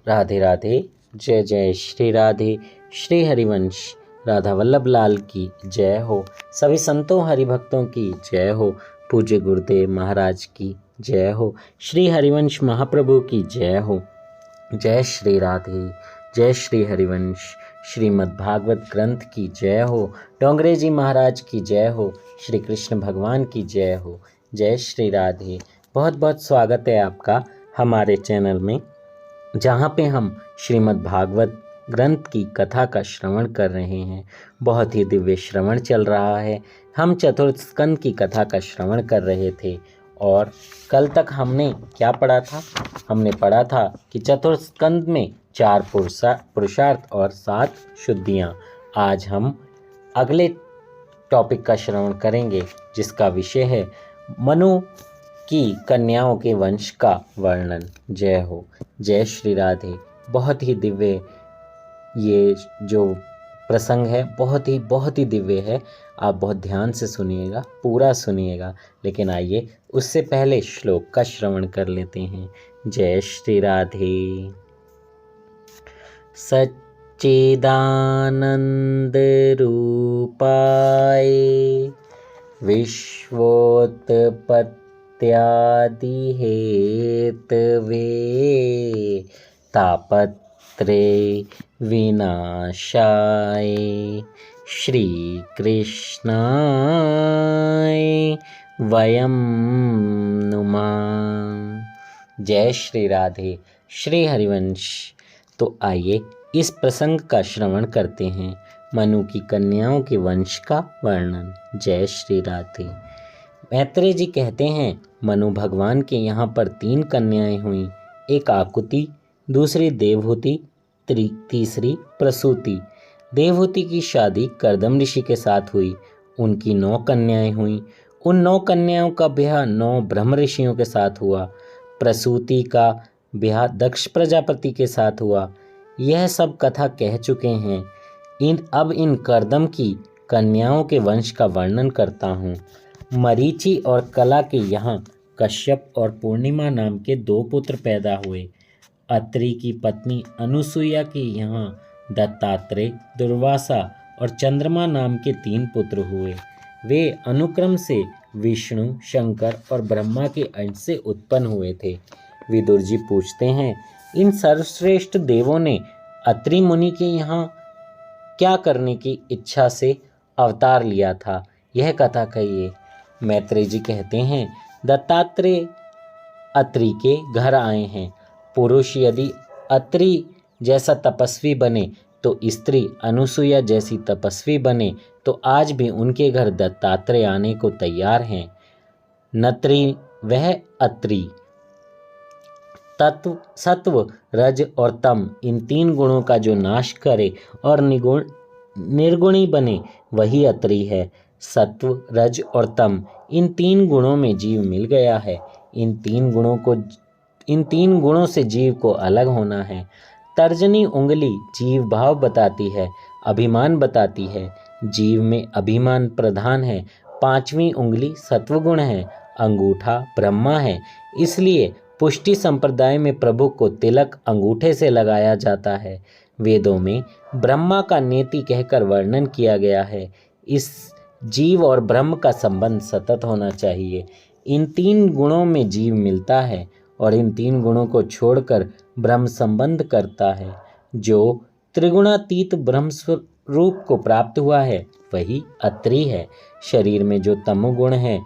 राधे राधे। जय जय श्री राधे। श्री हरिवंश राधा वल्लभ लाल की जय हो। सभी संतों हरिभक्तों की जय हो। पूज्य गुरुदेव महाराज की जय हो। श्री हरिवंश महाप्रभु की जय हो। जय श्री राधे। जय श्री हरिवंश। श्रीमद् भागवत ग्रंथ की जय हो। डोंगरे जी महाराज की जय हो। श्री कृष्ण भगवान की जय हो। जय श्री राधे। बहुत बहुत स्वागत है आपका हमारे चैनल में, जहाँ पे हम श्रीमद् भागवत ग्रंथ की कथा का श्रवण कर रहे हैं। बहुत ही दिव्य श्रवण चल रहा है। हम चतुर्थ स्कंद की कथा का श्रवण कर रहे थे और कल तक हमने क्या पढ़ा था? हमने पढ़ा था कि चतुर्थ स्कंद में 4 पुरुषार्थ और 7 शुद्धियाँ। आज हम अगले टॉपिक का श्रवण करेंगे, जिसका विषय है मनु की कन्याओं के वंश का वर्णन। जय हो। जय श्री राधे। बहुत ही दिव्य ये जो प्रसंग है, बहुत ही दिव्य है। आप बहुत ध्यान से सुनिएगा, पूरा सुनिएगा। लेकिन आइए उससे पहले श्लोक का श्रवण कर लेते हैं। जय श्री राधे। सच्चिदानंद रूपाय विश्वोत्पत्ति इत्यादि हेतवे तापत्रे विनाशाय श्री कृष्णाय वयं नुमः। जय श्री राधे। श्री हरिवंश। तो आइए इस प्रसंग का श्रवण करते हैं। मनु की कन्याओं के वंश का वर्णन। जय श्री राधे। मैत्रेय जी कहते हैं, मनु भगवान के यहाँ पर 3 कन्याएं हुईं। एक आकुति, दूसरी देवहूति, तीसरी प्रसूति। देवहूति की शादी कर्दम ऋषि के साथ हुई। उनकी 9 कन्याएं हुईं। उन 9 कन्याओं का ब्याह 9 ब्रह्म ऋषियों के साथ हुआ। प्रसूति का ब्याह दक्ष प्रजापति के साथ हुआ। यह सब कथा कह चुके हैं। अब इन कर्दम की कन्याओं के वंश का वर्णन करता हूँ। मरीचि और कला के यहाँ कश्यप और पूर्णिमा नाम के 2 पुत्र पैदा हुए। अत्रि की पत्नी अनुसुईया के यहाँ दत्तात्रेय, दुर्वासा और चंद्रमा नाम के 3 पुत्र हुए। वे अनुक्रम से विष्णु, शंकर और ब्रह्मा के अंश से उत्पन्न हुए थे। विदुर जी पूछते हैं, इन सर्वश्रेष्ठ देवों ने अत्रि मुनि के यहाँ क्या करने की इच्छा से अवतार लिया था? यह कथा कहिए। मैत्रेय जी कहते हैं, दत्तात्रेय अत्रि के घर आए हैं। पुरुष यदि अत्रि जैसा तपस्वी बने तो स्त्री अनुसुईया जैसी तपस्वी बने, तो आज भी उनके घर दत्तात्रेय आने को तैयार हैं। नत्री वह अत्रि तत्व, सत्व, रज और तम, इन 3 गुणों का जो नाश करे और निर्गुणी बने, वही अत्रि है। सत्व, रज और तम, इन 3 गुणों में जीव मिल गया है। इन तीन गुणों से जीव को अलग होना है। तर्जनी उंगली जीव भाव बताती है, अभिमान बताती है। जीव में अभिमान प्रधान है। 5वीं उंगली सत्वगुण है। अंगूठा ब्रह्मा है। इसलिए पुष्टि संप्रदाय में प्रभु को तिलक अंगूठे से लगाया जाता है। वेदों में ब्रह्मा का नेति कहकर वर्णन किया गया है। इस जीव और ब्रह्म का संबंध सतत होना चाहिए। इन 3 गुणों में जीव मिलता है और इन 3 गुणों को छोड़कर ब्रह्म संबंध करता है। जो त्रिगुणातीत ब्रह्म स्वरूप को प्राप्त हुआ है, वही अत्रि है। शरीर में जो तमोगुण है,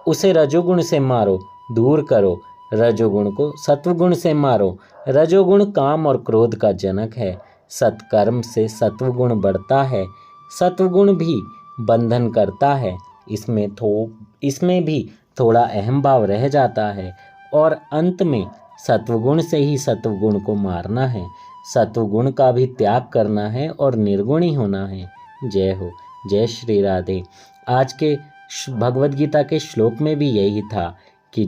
उसे रजोगुण से मारो, दूर करो। रजोगुण को सत्वगुण से मारो। रजोगुण काम और क्रोध का जनक है। सत्कर्म से सत्वगुण बढ़ता है। सत्वगुण भी बंधन करता है। इसमें भी थोड़ा अहम भाव रह जाता है और अंत में सत्वगुण से ही सत्वगुण को मारना है। सत्वगुण का भी त्याग करना है और निर्गुणी होना है। जय हो। जय श्री राधे। आज के भगवद गीता के श्लोक में भी यही था कि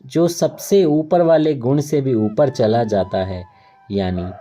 जो सबसे ऊपर वाले गुण से भी ऊपर चला जाता है, यानी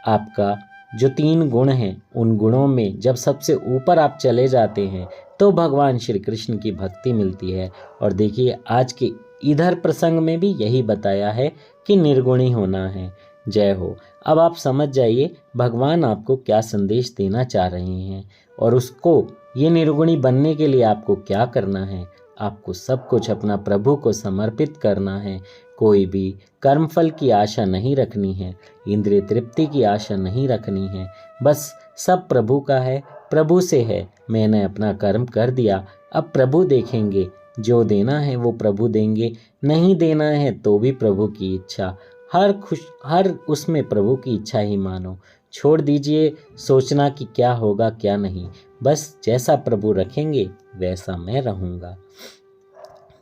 आपका जो 3 गुण हैं, उन गुणों में जब सबसे ऊपर आप चले जाते हैं तो भगवान श्री कृष्ण की भक्ति मिलती है। और देखिए आज के इधर प्रसंग में भी यही बताया है कि निर्गुणी होना है। जय हो। अब आप समझ जाइए भगवान आपको क्या संदेश देना चाह रहे हैं और उसको ये निर्गुणी बनने के लिए आपको क्या करना है। आपको सब कुछ अपना प्रभु को समर्पित करना है। कोई भी कर्मफल की आशा नहीं रखनी है, इंद्रिय तृप्ति की आशा नहीं रखनी है। बस सब प्रभु का है, प्रभु से है। मैंने अपना कर्म कर दिया, अब प्रभु देखेंगे। जो देना है वो प्रभु देंगे, नहीं देना है तो भी प्रभु की इच्छा। हर उसमें प्रभु की इच्छा ही मानो। छोड़ दीजिए सोचना कि क्या होगा क्या नहीं। बस जैसा प्रभु रखेंगे वैसा मैं रहूँगा।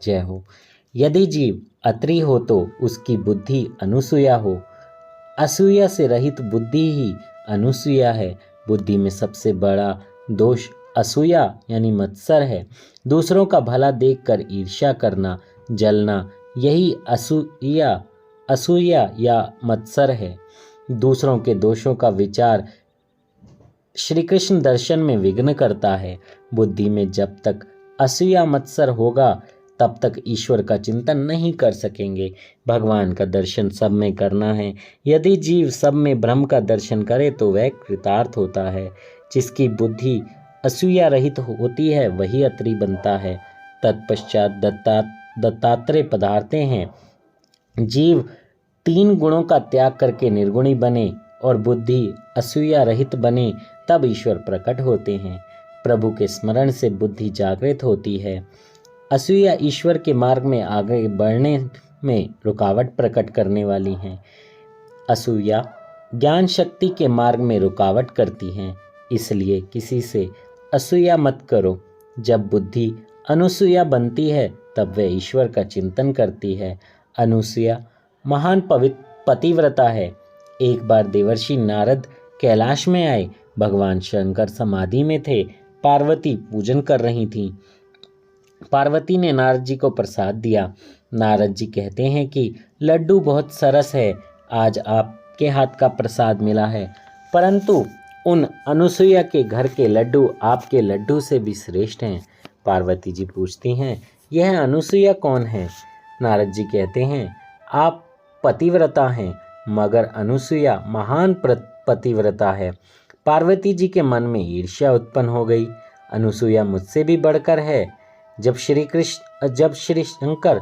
जय हो। यदि जीव अत्रि हो तो उसकी बुद्धि अनुसूया हो। असूया से रहित बुद्धि ही अनुसूया है। बुद्धि में सबसे बड़ा दोष असूया यानी मत्सर है। दूसरों का भला देखकर ईर्ष्या करना, जलना, यही असूया या मत्सर है। दूसरों के दोषों का विचार श्री कृष्ण दर्शन में विघ्न करता है। बुद्धि में जब तक असूया मत्सर होगा तब तक ईश्वर का चिंतन नहीं कर सकेंगे। भगवान का दर्शन सब में करना है। यदि जीव सब में ब्रह्म का दर्शन करे तो वह कृतार्थ होता है। जिसकी बुद्धि असूया रहित होती है वही अत्रि बनता है। तत्पश्चात दत्तात्रेय पधारते हैं। जीव 3 गुणों का त्याग करके निर्गुणी बने और बुद्धि असूया रहित बने तब ईश्वर प्रकट होते हैं। प्रभु के स्मरण से बुद्धि जागृत होती है। असूया ईश्वर के मार्ग में आगे बढ़ने में रुकावट प्रकट करने वाली हैं। असूया ज्ञान शक्ति के मार्ग में रुकावट करती हैं। इसलिए किसी से असूया मत करो। जब बुद्धि अनुसूया बनती है तब वह ईश्वर का चिंतन करती है। अनुसूया महान पतिव्रता है। एक बार देवर्षि नारद कैलाश में आए। भगवान शंकर समाधि में थे। पार्वती पूजन कर रही थीं। पार्वती ने नारद जी को प्रसाद दिया। नारद जी कहते हैं कि लड्डू बहुत सरस है, आज आपके हाथ का प्रसाद मिला है, परंतु उन अनुसूया के घर के लड्डू आपके लड्डू से भी श्रेष्ठ हैं। पार्वती जी पूछती हैं, यह अनुसूया कौन है? नारद जी कहते हैं, आप पतिव्रता हैं, मगर अनुसूया महान पतिव्रता है। पार्वती जी के मन में ईर्ष्या उत्पन्न हो गई। अनुसूया मुझसे भी बढ़कर है। जब श्री शंकर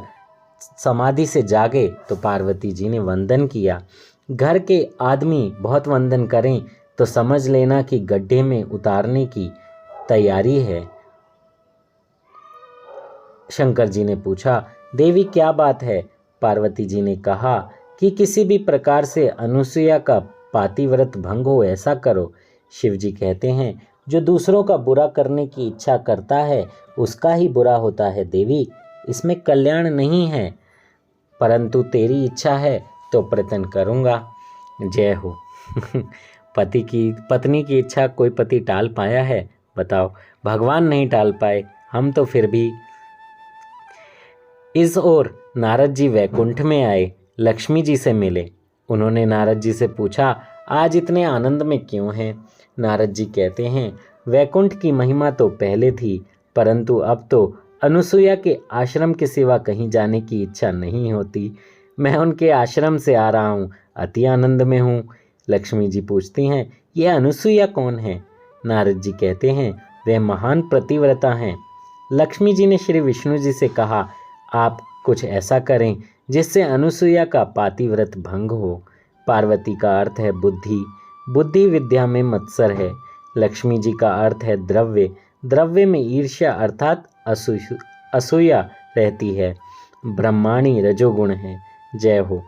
समाधि से जागे तो पार्वती जी ने वंदन किया। घर के आदमी बहुत वंदन करें तो समझ लेना कि गड्ढे में उतारने की तैयारी है। शंकर जी ने पूछा, देवी क्या बात है? पार्वती जी ने कहा कि किसी भी प्रकार से अनुसूया का पातिव्रत भंग हो ऐसा करो। शिव जी कहते हैं, जो दूसरों का बुरा करने की इच्छा करता है उसका ही बुरा होता है देवी, इसमें कल्याण नहीं है, परंतु तेरी इच्छा है तो प्रयत्न करूँगा। जय हो। पत्नी की इच्छा कोई पति टाल पाया है? बताओ, भगवान नहीं टाल पाए, हम तो फिर भी। इस ओर नारद जी वैकुंठ में आए, लक्ष्मी जी से मिले। उन्होंने नारद जी से पूछा, आज इतने आनंद में क्यों हैं? नारद जी कहते हैं, वैकुंठ की महिमा तो पहले थी, परंतु अब तो अनुसूया के आश्रम के सिवा कहीं जाने की इच्छा नहीं होती। मैं उनके आश्रम से आ रहा हूँ, अति आनंद में हूँ। लक्ष्मी जी पूछती हैं, यह अनुसूया कौन है? नारद जी कहते हैं, वह महान पतिव्रता हैं। लक्ष्मी जी ने श्री विष्णु जी से कहा, आप कुछ ऐसा करें जिससे अनुसूया का पातिव्रत भंग हो। पार्वती का अर्थ है बुद्धि, बुद्धि विद्या में मत्सर है। लक्ष्मी जी का अर्थ है द्रव्य, द्रव्य में ईर्ष्या अर्थात असूया रहती है। ब्रह्माणी रजोगुण है। जय हो।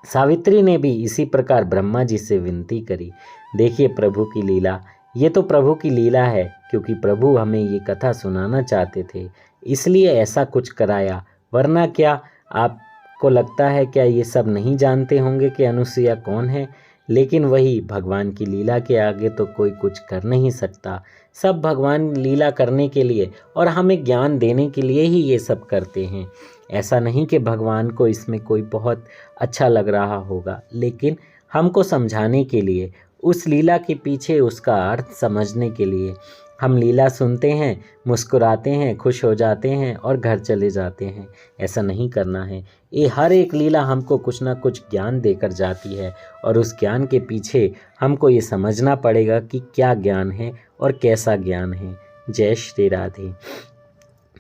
सावित्री ने भी इसी प्रकार ब्रह्मा जी से विनती करी। देखिए प्रभु की लीला, ये तो प्रभु की लीला है, क्योंकि प्रभु हमें ये कथा सुनाना चाहते थे, इसलिए ऐसा कुछ कराया। वरना क्या आपको लगता है क्या ये सब नहीं जानते होंगे कि अनुसूया कौन है? लेकिन वही भगवान की लीला के आगे तो कोई कुछ कर नहीं सकता। सब भगवान लीला करने के लिए और हमें ज्ञान देने के लिए ही ये सब करते हैं। ऐसा नहीं कि भगवान को इसमें कोई बहुत अच्छा लग रहा होगा, लेकिन हमको समझाने के लिए, उस लीला के पीछे उसका अर्थ समझने के लिए, हम लीला सुनते हैं, मुस्कुराते हैं, खुश हो जाते हैं और घर चले जाते हैं। ऐसा नहीं करना है। ये हर एक लीला हमको कुछ ना कुछ ज्ञान देकर जाती है और उस ज्ञान के पीछे हमको ये समझना पड़ेगा कि क्या ज्ञान है और कैसा ज्ञान है। जय श्री राधे।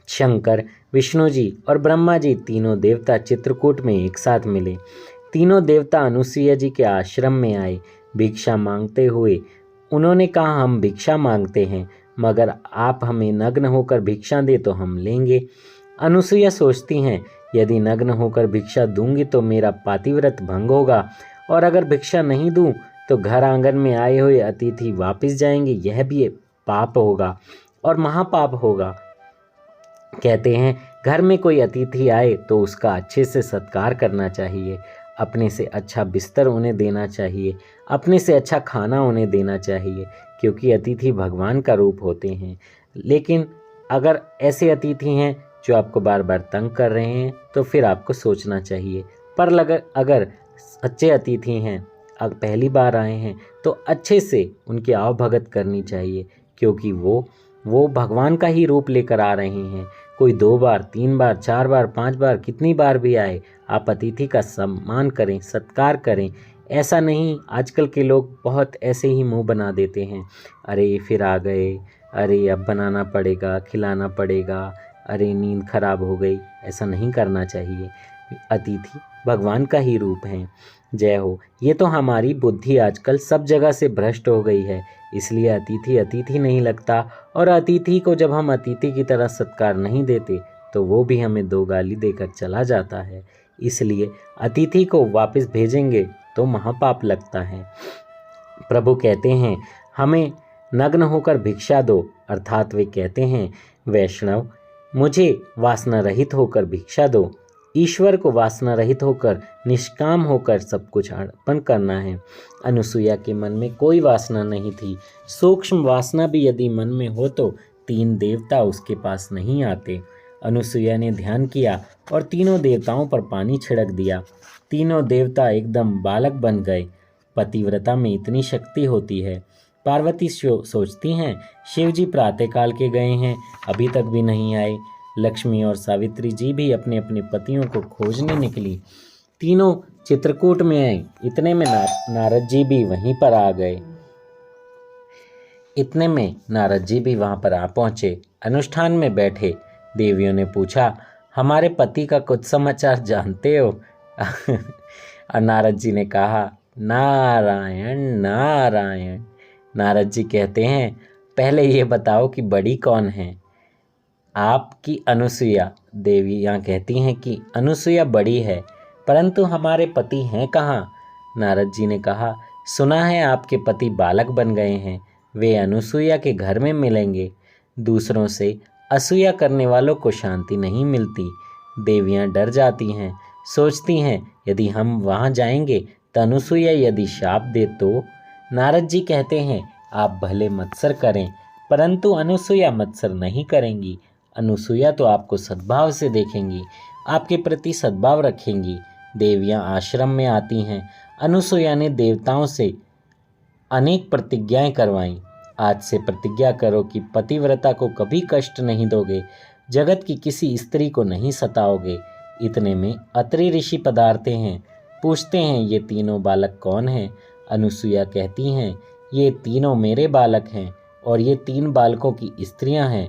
शंकर, विष्णु जी और ब्रह्मा जी तीनों देवता चित्रकूट में एक साथ मिले। तीनों देवता अनुसुईया जी के आश्रम में आए भिक्षा मांगते हुए। उन्होंने कहा, हम भिक्षा मांगते हैं, मगर आप हमें नग्न होकर भिक्षा दे तो हम लेंगे। अनुसुईया सोचती हैं, यदि नग्न होकर भिक्षा दूंगी तो मेरा पातिव्रत भंग होगा, और अगर भिक्षा नहीं दूं तो घर आंगन में आए हुए अतिथि वापस जाएंगे, यह भी पाप होगा और महापाप होगा। कहते हैं, घर में कोई अतिथि आए तो उसका अच्छे से सत्कार करना चाहिए, अपने से अच्छा बिस्तर उन्हें देना चाहिए, अपने से अच्छा खाना उन्हें देना चाहिए, क्योंकि अतिथि भगवान का रूप होते हैं। लेकिन अगर ऐसे अतिथि हैं जो आपको बार बार तंग कर रहे हैं तो फिर आपको सोचना चाहिए। पर अगर अच्छे अतिथि हैं, अब पहली बार आए हैं, तो अच्छे से उनकी आवभगत करनी चाहिए, क्योंकि वो भगवान का ही रूप लेकर आ रहे हैं। कोई 2 बार, 3 बार, 4 बार, 5 बार, कितनी बार भी आए, आप अतिथि का सम्मान करें, सत्कार करें। ऐसा नहीं, आजकल के लोग बहुत ऐसे ही मुंह बना देते हैं, अरे फिर आ गए, अरे अब बनाना पड़ेगा, खिलाना पड़ेगा, अरे नींद खराब हो गई। ऐसा नहीं करना चाहिए। अतिथि भगवान का ही रूप हैं। जय हो। ये तो हमारी बुद्धि आजकल सब जगह से भ्रष्ट हो गई है, इसलिए अतिथि अतिथि नहीं लगता, और अतिथि को जब हम अतिथि की तरह सत्कार नहीं देते तो वो भी हमें 2 गाली देकर चला जाता है। इसलिए अतिथि को वापस भेजेंगे तो महापाप लगता है। प्रभु कहते हैं, हमें नग्न होकर भिक्षा दो, अर्थात वे कहते हैं, वैष्णव, मुझे वासना रहित होकर भिक्षा दो। ईश्वर को वासना रहित होकर, निष्काम होकर सब कुछ अर्पण करना है। अनुसुईया के मन में कोई वासना नहीं थी। सूक्ष्म वासना भी यदि मन में हो तो 3 देवता उसके पास नहीं आते। अनुसुईया ने ध्यान किया और तीनों देवताओं पर पानी छिड़क दिया। तीनों देवता एकदम बालक बन गए। पतिव्रता में इतनी शक्ति होती है। पार्वती सोचती हैं, शिवजी प्रातःकाल के गए हैं, अभी तक भी नहीं आए। लक्ष्मी और सावित्री जी भी अपने अपने पतियों को खोजने निकली। तीनों चित्रकूट में आए। इतने में नारद जी भी वहीं पर आ गए। इतने में नारद जी भी वहां पर आ पहुंचे। अनुष्ठान में बैठे देवियों ने पूछा, हमारे पति का कुछ समाचार जानते हो? और नारद जी ने कहा, नारायण नारायण। नारद जी कहते हैं, पहले ये बताओ कि बड़ी कौन है? आपकी अनुसुईया। देवियाँ कहती हैं कि अनुसुईया बड़ी है, परंतु हमारे पति हैं कहाँ? नारद जी ने कहा, सुना है आपके पति बालक बन गए हैं, वे अनुसुईया के घर में मिलेंगे। दूसरों से असूया करने वालों को शांति नहीं मिलती। देवियाँ डर जाती हैं, सोचती हैं यदि हम वहाँ जाएंगे तो अनुसुईया यदि शाप दे तो। नारद जी कहते हैं, आप भले मत्सर करें, परंतु अनुसुईया मत्सर नहीं करेंगी। अनुसुईया तो आपको सद्भाव से देखेंगी, आपके प्रति सद्भाव रखेंगी। देवियाँ आश्रम में आती हैं। अनुसुईया ने देवताओं से अनेक प्रतिज्ञाएं करवाईं। आज से प्रतिज्ञा करो कि पतिव्रता को कभी कष्ट नहीं दोगे, जगत की किसी स्त्री को नहीं सताओगे। इतने में अत्रि ऋषि पधारते हैं। पूछते हैं, ये तीनों बालक कौन हैं? अनुसुईया कहती हैं, ये तीनों मेरे बालक हैं और ये 3 बालकों की स्त्रियां हैं।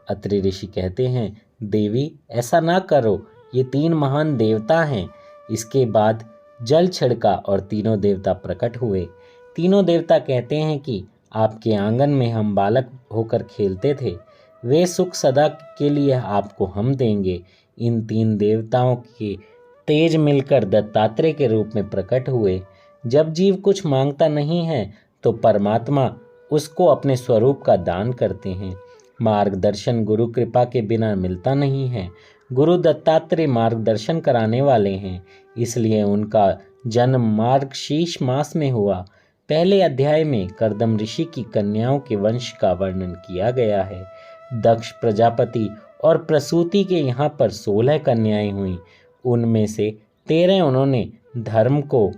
अत्रि ऋषि कहते हैं, देवी ऐसा ना करो, ये 3 महान देवता हैं। इसके बाद जल छिड़का और तीनों देवता प्रकट हुए। तीनों देवता कहते हैं कि आपके आंगन में हम बालक होकर खेलते थे, वे सुख सदा के लिए आपको हम देंगे। इन 3 देवताओं के तेज मिलकर दत्तात्रेय के रूप में प्रकट हुए। जब जीव कुछ मांगता नहीं है तो परमात्मा उसको अपने स्वरूप का दान करते हैं। मार्गदर्शन गुरु कृपा के बिना मिलता नहीं है। गुरु दत्तात्रेय मार्गदर्शन कराने वाले हैं, इसलिए उनका जन्म मार्गशीर्ष मास में हुआ। पहले अध्याय में कर्दम ऋषि की कन्याओं के वंश का वर्णन किया गया है। दक्ष प्रजापति और प्रसूति के यहाँ पर 16 कन्याएं हुईं। उनमें से 13 उन्होंने धर्म को,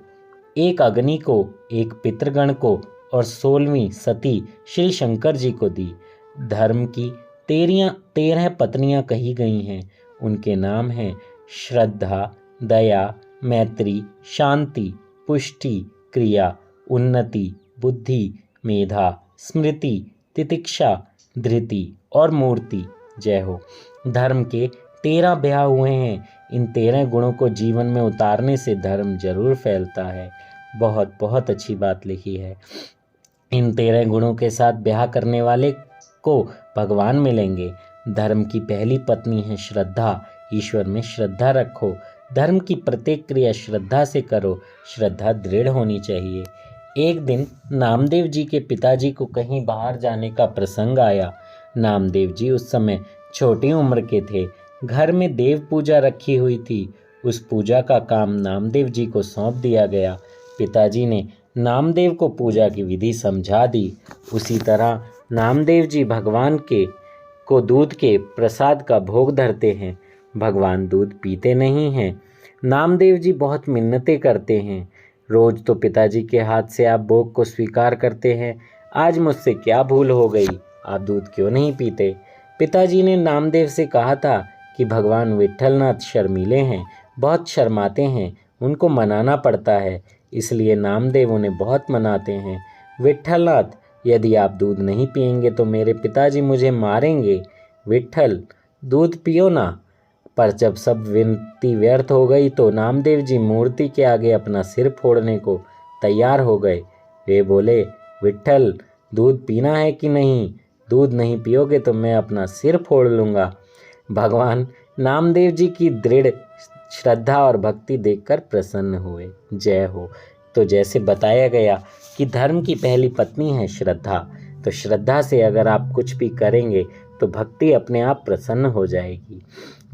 1 अग्नि को, 1 पितृगण को और 16वीं सती श्री शंकर जी को दी। धर्म की 13 पत्नियां कही गई हैं। उनके नाम हैं श्रद्धा, दया, मैत्री, शांति, पुष्टि, क्रिया, उन्नति, बुद्धि, मेधा, स्मृति, तितिक्षा, धृति और मूर्ति। जय हो। धर्म के 13 ब्याह हुए हैं। इन 13 गुणों को जीवन में उतारने से धर्म जरूर फैलता है। बहुत बहुत अच्छी बात लिखी है। इन 13 गुणों के साथ ब्याह करने वाले को भगवान मिलेंगे। धर्म की पहली पत्नी है श्रद्धा। ईश्वर में श्रद्धा रखो। धर्म की प्रत्येक क्रिया श्रद्धा से करो। श्रद्धा दृढ़ होनी चाहिए। एक दिन नामदेव जी के पिताजी को कहीं बाहर जाने का प्रसंग आया। नामदेव जी उस समय छोटी उम्र के थे। घर में देव पूजा रखी हुई थी। उस पूजा का काम नामदेव जी को सौंप दिया गया। पिताजी ने नामदेव को पूजा की विधि समझा दी। उसी तरह नामदेव जी भगवान को दूध के प्रसाद का भोग धरते हैं। भगवान दूध पीते नहीं हैं। नामदेव जी बहुत मिन्नतें करते हैं। रोज तो पिताजी के हाथ से आप भोग को स्वीकार करते हैं। आज मुझसे क्या भूल हो गई, आप दूध क्यों नहीं पीते? पिताजी ने नामदेव से कहा था कि भगवान विट्ठलनाथ शर्मीले हैं, बहुत शर्माते हैं, उनको मनाना पड़ता है। इसलिए नामदेव उन्हें बहुत मनाते हैं। विट्ठलनाथ, यदि आप दूध नहीं पिएंगे तो मेरे पिताजी मुझे मारेंगे। विट्ठल, दूध पियो ना। पर जब सब विनती व्यर्थ हो गई तो नामदेव जी मूर्ति के आगे अपना सिर फोड़ने को तैयार हो गए। वे बोले, विट्ठल, दूध पीना है कि नहीं? दूध नहीं पियोगे तो मैं अपना सिर फोड़ लूँगा। भगवान नामदेव जी की दृढ़ श्रद्धा और भक्ति देखकर प्रसन्न हुए। जय हो। तो जैसे बताया गया कि धर्म की पहली पत्नी है श्रद्धा, तो श्रद्धा से अगर आप कुछ भी करेंगे तो भक्ति अपने आप प्रसन्न हो जाएगी।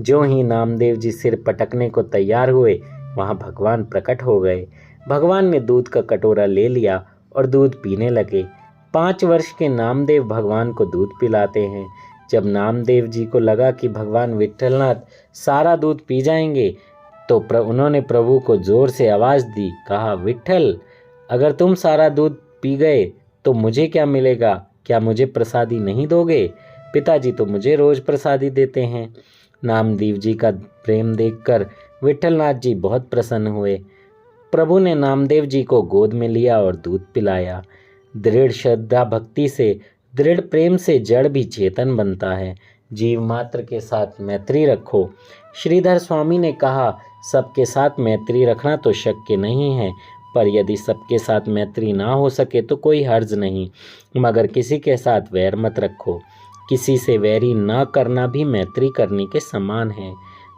जो ही नामदेव जी सिर पटकने को तैयार हुए, वहाँ भगवान प्रकट हो गए। भगवान ने दूध का कटोरा ले लिया और दूध पीने लगे। 5 वर्ष के नामदेव भगवान को दूध पिलाते हैं। जब नामदेव जी को लगा कि भगवान विट्ठलनाथ सारा दूध पी जाएंगे तो उन्होंने प्रभु को जोर से आवाज़ दी। कहा, विट्ठल, अगर तुम सारा दूध पी गए तो मुझे क्या मिलेगा? क्या मुझे प्रसादी नहीं दोगे? पिताजी तो मुझे रोज प्रसादी देते हैं। नामदेव जी का प्रेम देखकर विट्ठलनाथ जी बहुत प्रसन्न हुए। प्रभु ने नामदेव जी को गोद में लिया और दूध पिलाया। दृढ़ श्रद्धा भक्ति से, दृढ़ प्रेम से जड़ भी चेतन बनता है। जीव मात्र के साथ मैत्री रखो। श्रीधर स्वामी ने कहा, सबके साथ मैत्री रखना तो शक्य नहीं है, पर यदि सबके साथ मैत्री ना हो सके तो कोई हर्ज नहीं, मगर किसी के साथ वैर मत रखो। किसी से वैरी ना करना भी मैत्री करने के समान है।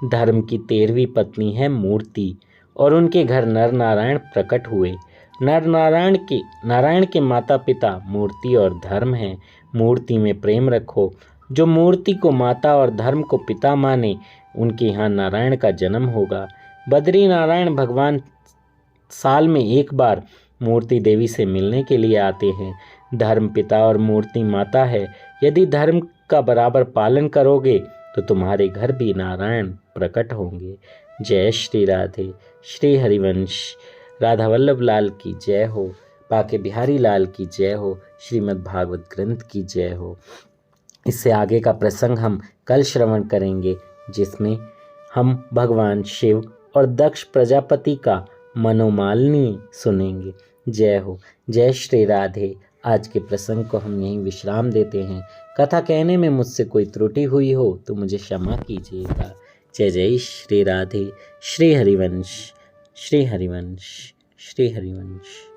धर्म की 13वीं पत्नी है मूर्ति, और उनके घर नर नारायण प्रकट हुए। नारायण के माता पिता मूर्ति और धर्म हैं। मूर्ति में प्रेम रखो। जो मूर्ति को माता और धर्म को पिता माने, उनके यहाँ नारायण का जन्म होगा। बद्री नारायण भगवान साल में एक बार मूर्ति देवी से मिलने के लिए आते हैं। धर्म पिता और मूर्ति माता है। यदि धर्म का बराबर पालन करोगे तो तुम्हारे घर भी नारायण प्रकट होंगे। जय श्री राधे। श्री हरिवंश राधा वल्लभ लाल की जय हो। बाके बिहारी लाल की जय हो। श्रीमद् भागवत ग्रंथ की जय हो। इससे आगे का प्रसंग हम कल श्रवण करेंगे, जिसमें हम भगवान शिव और दक्ष प्रजापति का मनोमालिनी सुनेंगे। जय हो। जय श्री राधे। आज के प्रसंग को हम यहीं विश्राम देते हैं। कथा कहने में मुझसे कोई त्रुटि हुई हो तो मुझे क्षमा कीजिएगा। जय जय श्री राधे। श्री हरिवंश, श्री हरिवंश, श्री हरिवंश।